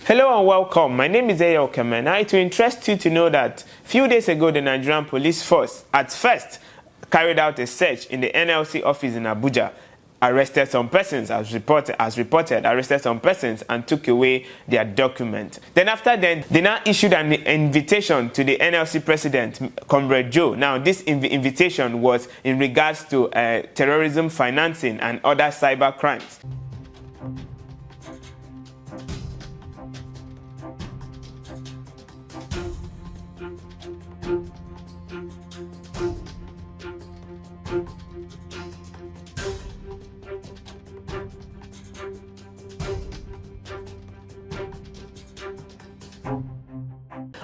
Hello and welcome. My name is Ajaero, and it will interest you to know that a few days ago the Nigerian police force at first carried out a search in the NLC office in Abuja, arrested some persons as reported, arrested some persons and took away their document. Then after then, they now issued an invitation to the NLC president, Comrade Joe. Now this invitation was in regards to terrorism financing and other cyber crimes.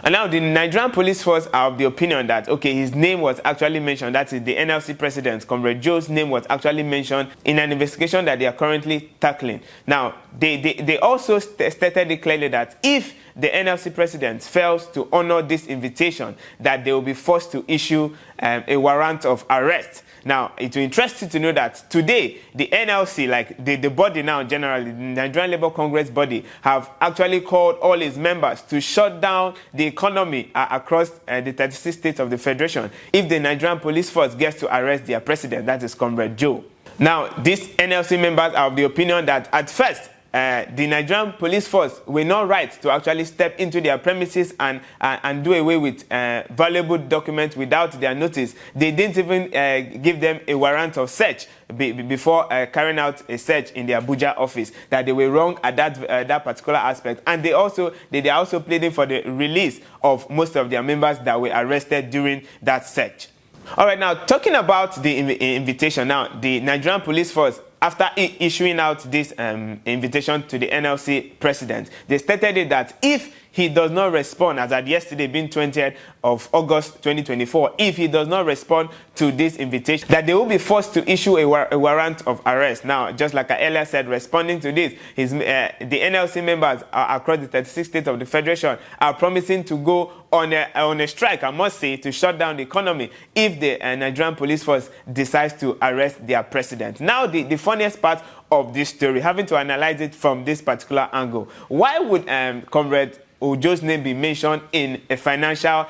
And now the Nigerian police force are of the opinion that, okay, his name was actually mentioned, that is the NLC president, Comrade Joe's name was actually mentioned in an investigation that they are currently tackling. Now, they also stated clearly that if the NLC president fails to honor this invitation, that they will be forced to issue a warrant of arrest. Now, it will interest you to know that today, the NLC, like the body now generally, the Nigerian Labour Congress body, have actually called all its members to shut down the economy across the 36 states of the Federation if the Nigerian police force gets to arrest their president, that is Comrade Joe. Now, these NLC members are of the opinion that at first, the Nigerian police force were not right to actually step into their premises and do away with valuable documents without their notice. They didn't even give them a warrant of search before carrying out a search in the Abuja office. That they were wrong at that particular aspect, and they are also pleading for the release of most of their members that were arrested during that search. All right, now talking about the invitation, now the Nigerian police force, after issuing out this invitation to the NLC president, they stated that if he does not respond, as at yesterday being 20th of August 2024, if he does not respond to this invitation, that they will be forced to issue a warrant of arrest. Now, just like I earlier said, responding to this, the NLC members across the 36 states of the Federation are promising to go on a strike, I must say, to shut down the economy if the Nigerian police force decides to arrest their president. Now, the funniest part of this story, having to analyze it from this particular angle, why would Comrade Joe's name be mentioned in a financial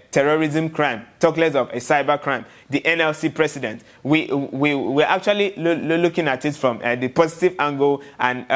terrorism crime, talk less of a cyber crime? The NLC president, we're actually looking at it from the positive angle, and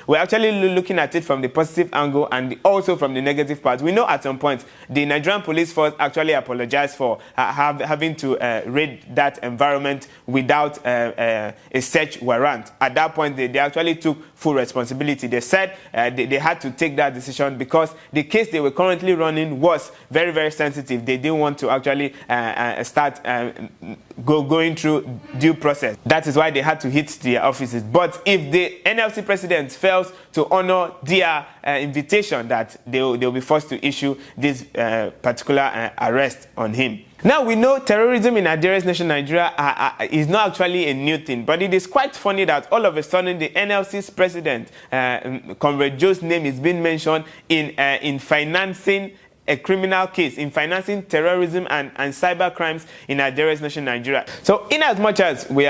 we're actually looking at it from the positive angle and also from the negative part. We know at some point the Nigerian police force actually apologized for having to raid that environment without a search warrant. At that point, they actually took full responsibility. They said they had to take that decision because the case they were currently running was very, very sensitive. They didn't want to actually start going through due process. That is why they had to hit their offices. But if the NLC president fails to honor their invitation, that they'll be forced to issue this particular arrest on him. Now, we know terrorism in Nigeria's nation, Nigeria, is not actually a new thing, but it is quite funny that all of a sudden the NLC's president, Comrade Joe's name, is being mentioned in financing a criminal case, in financing terrorism and cyber crimes in Nigeria's nation, Nigeria. So, in as much as we're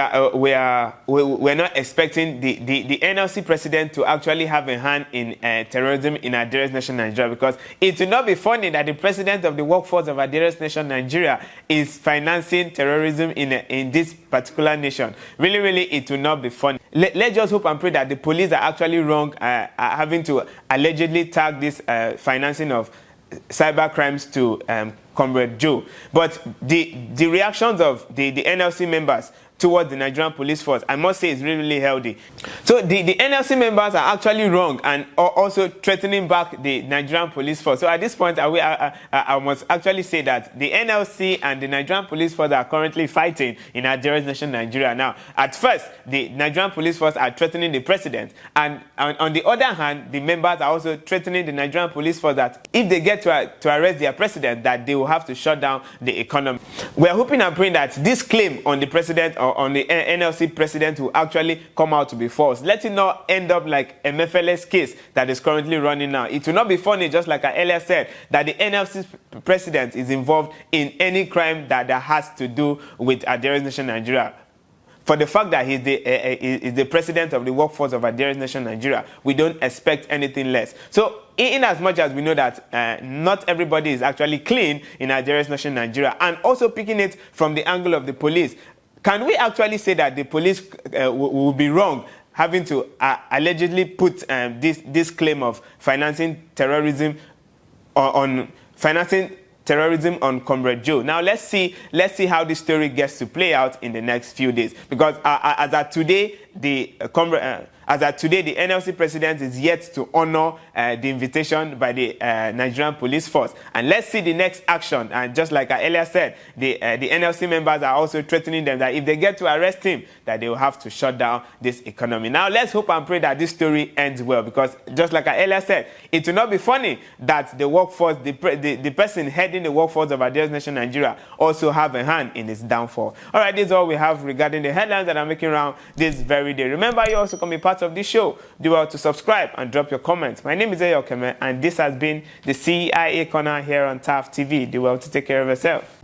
not expecting the NLC president to actually have a hand in terrorism in Nigeria's nation, Nigeria, because it will not be funny that the president of the workforce of Nigeria's nation, Nigeria, is financing terrorism in this particular nation. Really, it will not be funny. Let's just hope and pray that the police are actually wrong, having to allegedly tag this financing of cyber crimes to Comrade Joe. But the reactions of the NLC members towards the Nigerian police force, I must say, is really healthy. So the NLC members are actually wrong and also threatening back the Nigerian police force. So at this point, I must actually say that the NLC and the Nigerian police force are currently fighting in Nigeria's nation, Nigeria. Now, at first, the Nigerian police force are threatening the president, and on the other hand, the members are also threatening the Nigerian police force that if they get to arrest their president, that they will have to shut down the economy. We are hoping and praying that this claim on the president or on the NLC president will actually come out to be false. Let it not end up like a Michelin case that is currently running now. It will not be funny, just like I earlier said, that the NLC president is involved in any crime that has to do with Ajaero nation, Nigeria. for the fact that he's the president of the workforce of Ajaero Nation Nigeria, we don't expect anything less. So in as much as we know that not everybody is actually clean in Ajaero Nation Nigeria, and also picking it from the angle of the police, can we actually say that the police will be wrong having to allegedly put this claim of financing terrorism on Comrade Joe? Now let's see how this story gets to play out in the next few days, because as at today, the NLC president is yet to honor the invitation by the Nigerian police force. And let's see the next action. And just like I earlier said, the NLC members are also threatening them that if they get to arrest him, that they will have to shut down this economy. Now let's hope and pray that this story ends well, because just like I earlier said, it will not be funny that the workforce, the person heading the workforce of Ajaero Nation Nigeria also have a hand in its downfall. All right, this is all we have regarding the headlines that are making around this very day. Remember, you also can be part of this show. Do well to subscribe and drop your comments. My name is Ajaero, and this has been the CIA Corner here on TAF TV. Do well to take care of yourself.